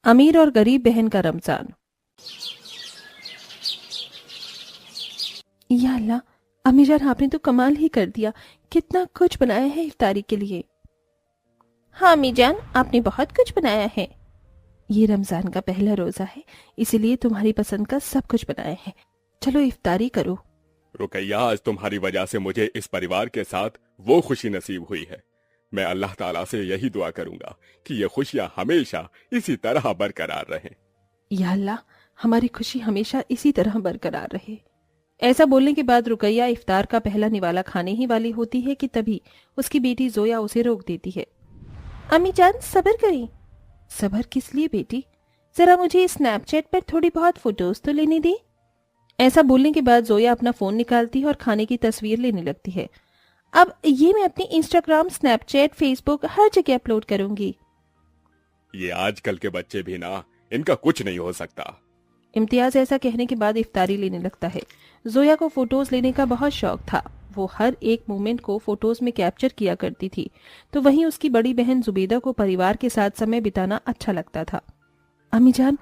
अमीर और गरीब बहन का रमजान। या अल्लाह, अम्मी जान आपने तो कमाल ही कर दिया। कितना कुछ बनाया है इफ्तारी के लिए। हाँ अम्मी जान, आपने बहुत कुछ बनाया है। ये रमजान का पहला रोजा है, इसीलिए तुम्हारी पसंद का सब कुछ बनाया है। चलो इफ्तारी करो। रुकैया, आज तुम्हारी वजह से मुझे इस परिवार के साथ वो खुशी नसीब हुई है। मैं अल्लाह ताला से यही दुआ करूंगा कि ये खुशियां हमेशा इसी तरह बरकरार रहें। या अल्लाह, हमारी खुशी हमेशा इसी तरह बरकरार रहे। ऐसा बोलने के बाद रुकैया इफ्तार का पहला निवाला खाने ही वाली होती है कि तभी उसकी बेटी जोया उसे रोक देती है। अम्मी जान सब्र करें। सब्र किस लिए बेटी? जरा मुझे स्नैपचैट पर थोड़ी बहुत फोटोज तो लेने दे। ऐसा बोलने के बाद जोया अपना फोन निकालती है और खाने की तस्वीर लेने लगती है। अब ये मैं अपनी इंस्टाग्राम, स्नैपचैट, फेसबुक हर जगह अपलोड करूंगी। ये आजकल के बच्चे भी ना, इनका कुछ नहीं हो सकता। इम्तियाज ऐसा कहने के बाद इफ्तारी लेने लगता है। जोया को फोटोज लेने का बहुत शौक था। वो हर एक मोमेंट को फोटोज में कैप्चर किया करती थी, तो वहीं उसकी बड़ी बहन जुबैदा को परिवार के साथ समय बिताना अच्छा लगता था। अम्मी जान,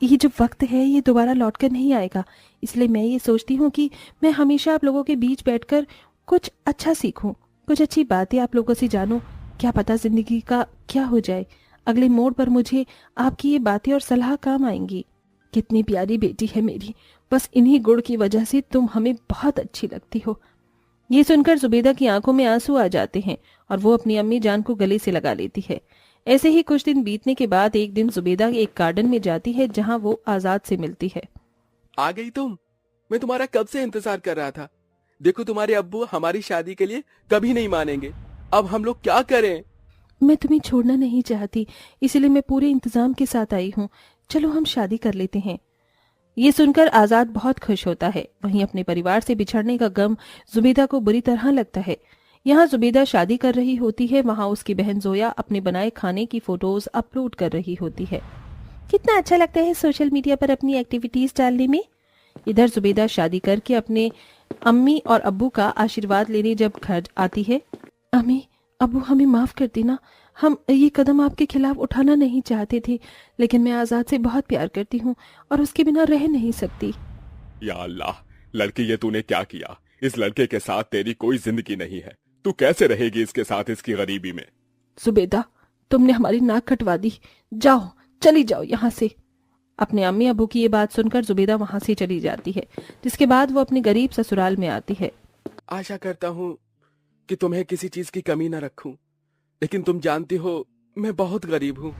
ये जो वक्त है ये दोबारा लौटकर नहीं आएगा, इसलिए मैं ये सोचती हूँ कि मैं हमेशा आप लोगों के बीच बैठकर कुछ अच्छा सीखूं, कुछ अच्छी बातें आप लोगों से जानूं। क्या पता जिंदगी का क्या हो जाए, अगले मोड़ पर मुझे आपकी ये बातें और सलाह काम आएंगी। कितनी प्यारी बेटी है मेरी, बस इन्हीं गुण की वजह से तुम हमें बहुत अच्छी लगती हो। ये सुनकर जुबैदा की आंखों में आंसू आ जाते हैं और वो अपनी अम्मी जान को गले से लगा लेती है। ऐसे ही कुछ दिन बीतने के बाद एक दिन जुबैदा एक गार्डन में जाती है जहां वो आजाद से मिलती है। आ गई तुम? मैं तुम्हारा कब से इंतजार कर रहा था। देखो तुम्हारे अब्बू हमारी शादी के लिए कभी नहीं मानेंगे। अब हम लोग क्या करें? मैं तुम्हें छोड़ना नहीं चाहती, इसलिए मैं पूरे इंतजाम के साथ आई हूँ। चलो हम शादी कर लेते हैं। ये सुनकर आजाद बहुत खुश होता है। वहीं अपने परिवार से बिछड़ने का गम जुबैदा को बुरी तरह लगता है। यहाँ जुबैदा शादी कर रही होती है, वहाँ उसकी बहन जोया अपने बनाए खाने की फोटोज अपलोड कर रही होती है। कितना अच्छा लगता है सोशल मीडिया पर अपनी एक्टिविटीज डालने में। इधर जुबैदा शादी करके अपने अम्मी और अब्बू का आशीर्वाद लेने जब घर आती है। अम्मी, अब्बू, हमें माफ कर देना, हम ये कदम आपके खिलाफ उठाना नहीं चाहते थे, लेकिन मैं आजाद से बहुत प्यार करती हूँ और उसके बिना रह नहीं सकती। या अल्लाह, लड़की, ये तूने क्या किया? इस लड़के के साथ तेरी कोई जिंदगी नहीं है। तू कैसे रहेगी इसके साथ इसकी गरीबी में? जुबैदा, तुमने हमारी नाक कटवा दी। जाओ, चली जाओ यहाँ से। अपने अम्मी अबू की ये बात सुनकर जुबैदा वहां से चली जाती है, जिसके बाद वो अपने गरीब ससुराल में आती है। आशा करता हूँ कि तुम्हें किसी चीज की कमी न रखूं, लेकिन तुम जानती हो मैं बहुत गरीब हूँ।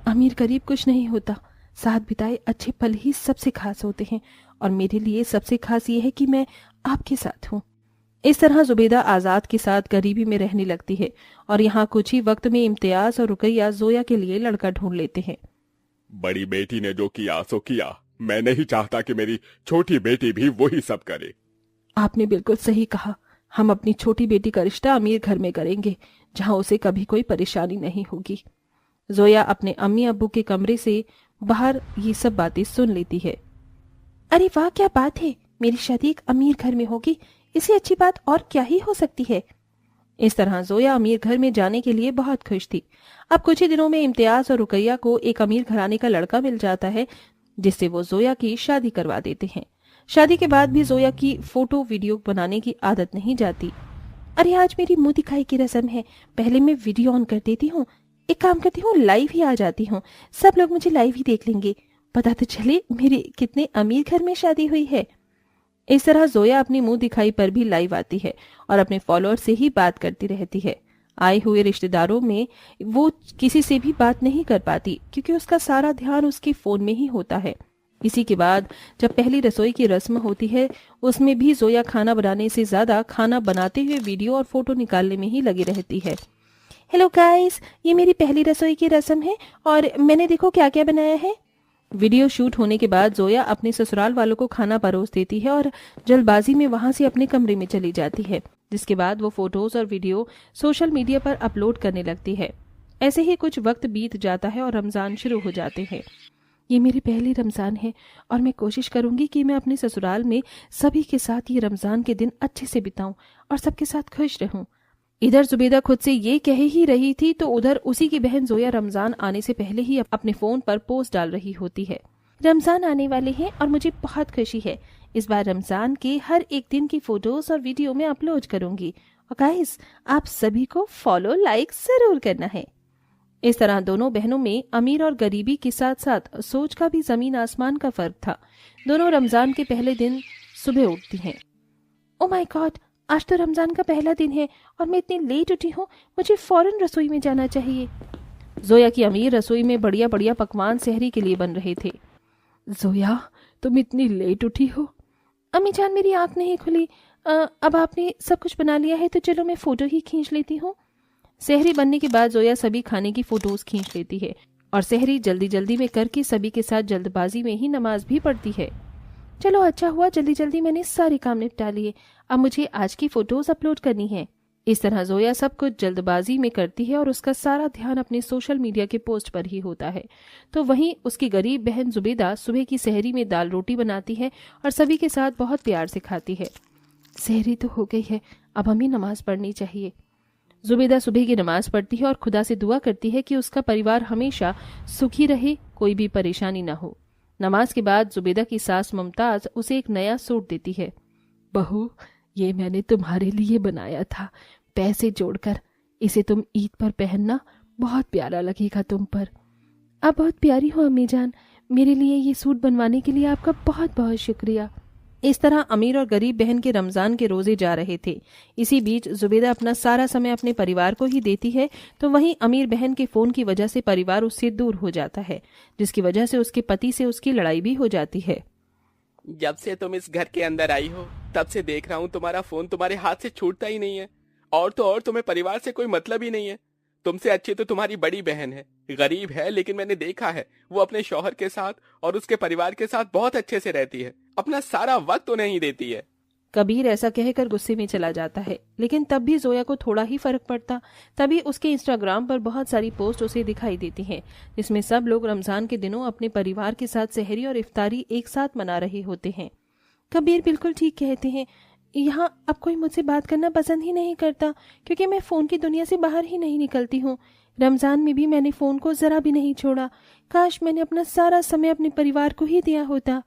अमीर गरीब कुछ नहीं होता, साथ बिताए अच्छे पल ही सबसे खास होते हैं, और मेरे लिए सबसे खास ये है कि मैं आपके साथ हूँ। इस तरह जुबैदा आजाद के साथ गरीबी में रहने लगती है और यहाँ कुछ ही वक्त में इम्तियाज और रुकैया जोया के लिए लड़का ढूंढ लेते हैं। बड़ी बेटी ने जो किया सो किया। मैं नहीं चाहता कि मेरी छोटी बेटी भी वही सब करे। आपने बिल्कुल सही कहा। हम अपनी छोटी बेटी का रिश्ता अमीर घर में करेंगे, जहाँ उसे कभी कोई परेशानी नहीं होगी। जोया अपने अम्मी अब्बू के कमरे से बाहर ये सब बातें सुन लेती है। अरे वाह, क्या बात है, मेरी शादी एक अमीर घर में होगी, इससे अच्छी बात और क्या ही हो सकती है। इस तरह जोया अमीर घर में जाने के लिए बहुत खुश थी। अब कुछ ही दिनों में इम्तियाज और रुकैया को एक अमीर घराने का लड़का मिल जाता है, जिससे वो जोया की शादी करवा देते हैं। शादी के बाद भी जोया की फोटो वीडियो बनाने की आदत नहीं जाती। अरे आज मेरी मुंह दिखाई की रस्म है, पहले मैं वीडियो ऑन कर देती हूँ। एक काम करती हूँ, लाइव ही आ जाती हूँ, सब लोग मुझे लाइव ही देख लेंगे, पता तो चले मेरे कितने अमीर घर में शादी हुई है। इस तरह जोया अपनी मुंह दिखाई पर भी लाइव आती है और अपने फॉलोअर से ही बात करती रहती है। आए हुए रिश्तेदारों में वो किसी से भी बात नहीं कर पाती, क्योंकि उसका सारा ध्यान उसके फोन में ही होता है। इसी के बाद जब पहली रसोई की रस्म होती है, उसमें भी जोया खाना बनाने से ज्यादा खाना बनाते हुए वीडियो और फोटो निकालने में ही लगी रहती है। हेलो गाइस, ये मेरी पहली रसोई की रस्म है और मैंने देखो क्या क्या बनाया है। वीडियो शूट होने के बाद जोया अपने ससुराल वालों को खाना परोस देती है और जल्दबाजी में वहां से अपने कमरे में चली जाती है, जिसके बाद वो फोटोज और वीडियो सोशल मीडिया पर अपलोड करने लगती है। ऐसे ही कुछ वक्त बीत जाता है और रमजान शुरू हो जाते हैं। ये मेरी पहली रमजान है और मैं कोशिश करूंगी कि मैं अपने ससुराल में सभी के साथ ये रमजान के दिन अच्छे से बिताऊं और सबके साथ खुश रहूं। इधर जुबेदा खुद से ये कह ही रही थी तो उधर उसी की बहन जोया रमजान आने से पहले ही अपने फोन पर पोस्ट डाल रही होती है। रमजान आने वाले हैं और मुझे बहुत खुशी है। इस बार रमजान के हर एक दिन की फोटोज और वीडियो में अपलोड करूंगी और गाइस आप सभी को फॉलो लाइक जरूर करना है। इस तरह दोनों बहनों में अमीर और गरीबी के साथ साथ सोच का भी जमीन आसमान का फर्क था। दोनों रमजान के पहले दिन सुबह उठती हैं। ओ माय गॉड, आज तो रमजान का पहला दिन है और मैं इतनी लेट उठी हूँ, मुझे फौरन रसोई में जाना चाहिए। जोया की अमीर रसोई में बढ़िया बढ़िया पकवान सहरी के लिए बन रहे थे। जोया, तुम इतनी लेट उठी हो? अम्मी जान, मेरी आंख नहीं खुली। अब आपने सब कुछ बना लिया है तो चलो मैं फोटो ही खींच लेती हूँ। सहरी बनने के बाद जोया सभी खाने की फोटोज खींच लेती है और सहरी जल्दी जल्दी में करके सभी के साथ जल्दबाजी में ही नमाज भी पढ़ती है। चलो अच्छा हुआ, जल्दी जल्दी मैंने सारे काम निपटा लिए। अब मुझे आज की फोटोज अपलोड करनी है। इस तरह जोया सब कुछ जल्दबाजी में करती है और उसका सारा ध्यान अपने सोशल मीडिया के पोस्ट पर ही होता है। तो वहीं उसकी गरीब बहन जुबेदा सुबह की सहरी में दाल रोटी बनाती है और सभी के साथ बहुत प्यार से खाती है। सहरी तो हो गई है, अब हमें नमाज पढ़नी चाहिए। जुबेदा सुबह की नमाज पढ़ती है और खुदा से दुआ करती है कि उसका परिवार हमेशा सुखी रहे, कोई भी परेशानी ना हो। नमाज के बाद जुबेदा की सास मुमताज उसे एक नया सूट देती है। बहू, ये मैंने तुम्हारे लिए बनाया था, पैसे जोड़कर। इसे तुम ईद पर पहनना, बहुत प्यारा लगेगा तुम पर। आप बहुत प्यारी हो अम्मी जान, मेरे लिए ये सूट बनवाने के लिए आपका बहुत बहुत शुक्रिया। इस तरह अमीर और गरीब बहन के रमजान के रोजे जा रहे थे। इसी बीच जुबेदा अपना सारा समय अपने परिवार को ही देती है, तो वहीं अमीर बहन के फोन की वजह से परिवार उससे दूर हो जाता है, जिसकी वजह से उसके पति से उसकी लड़ाई भी हो जाती है। जब से तुम इस घर के अंदर आई हो तब से देख रहा हूँ तुम्हारा फोन तुम्हारे हाथ से छूटता ही नहीं है। और तो और तुम्हें परिवार से कोई मतलब ही नहीं है। तुमसे अच्छी तो तुम्हारी बड़ी बहन है, गरीब है लेकिन मैंने देखा है वो अपने शौहर के साथ और उसके परिवार के साथ बहुत अच्छे से रहती है, अपना सारा वक्त उन्हें ही देती है। कबीर ऐसा कहकर गुस्से में चला जाता है, लेकिन तब भी जोया को थोड़ा ही फर्क पड़ता। तभी उसके इंस्टाग्राम पर बहुत सारी पोस्ट उसे दिखाई देती हैं, जिसमें सब लोग रमजान के दिनों अपने परिवार के साथ सहरी और इफ्तारी एक साथ मना रहे होते हैं। कबीर बिल्कुल ठीक कहते हैं, यहाँ अब कोई मुझसे बात करना पसंद ही नहीं करता, क्योंकि मैं फोन की दुनिया से बाहर ही नहीं निकलती हूँ। रमजान में भी मैंने फोन को जरा भी नहीं छोड़ा। काश मैंने अपना सारा समय अपने परिवार को ही दिया होता।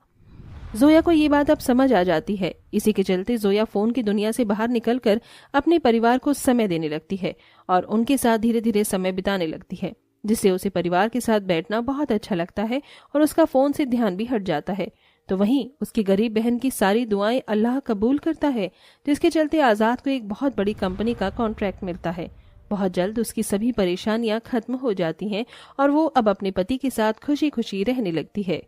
जोया को ये बात अब समझ आ जाती है। इसी के चलते जोया फोन की दुनिया से बाहर निकलकर अपने परिवार को समय देने लगती है और उनके साथ धीरे धीरे समय बिताने लगती है, जिससे उसे परिवार के साथ बैठना बहुत अच्छा लगता है और उसका फोन से ध्यान भी हट जाता है। तो वहीं उसकी गरीब बहन की सारी दुआएं अल्लाह कबूल करता है, जिसके चलते आजाद को एक बहुत बड़ी कंपनी का कॉन्ट्रैक्ट मिलता है। बहुत जल्द उसकी सभी परेशानियां खत्म हो जाती हैं और वो अब अपने पति के साथ खुशी खुशी रहने लगती है।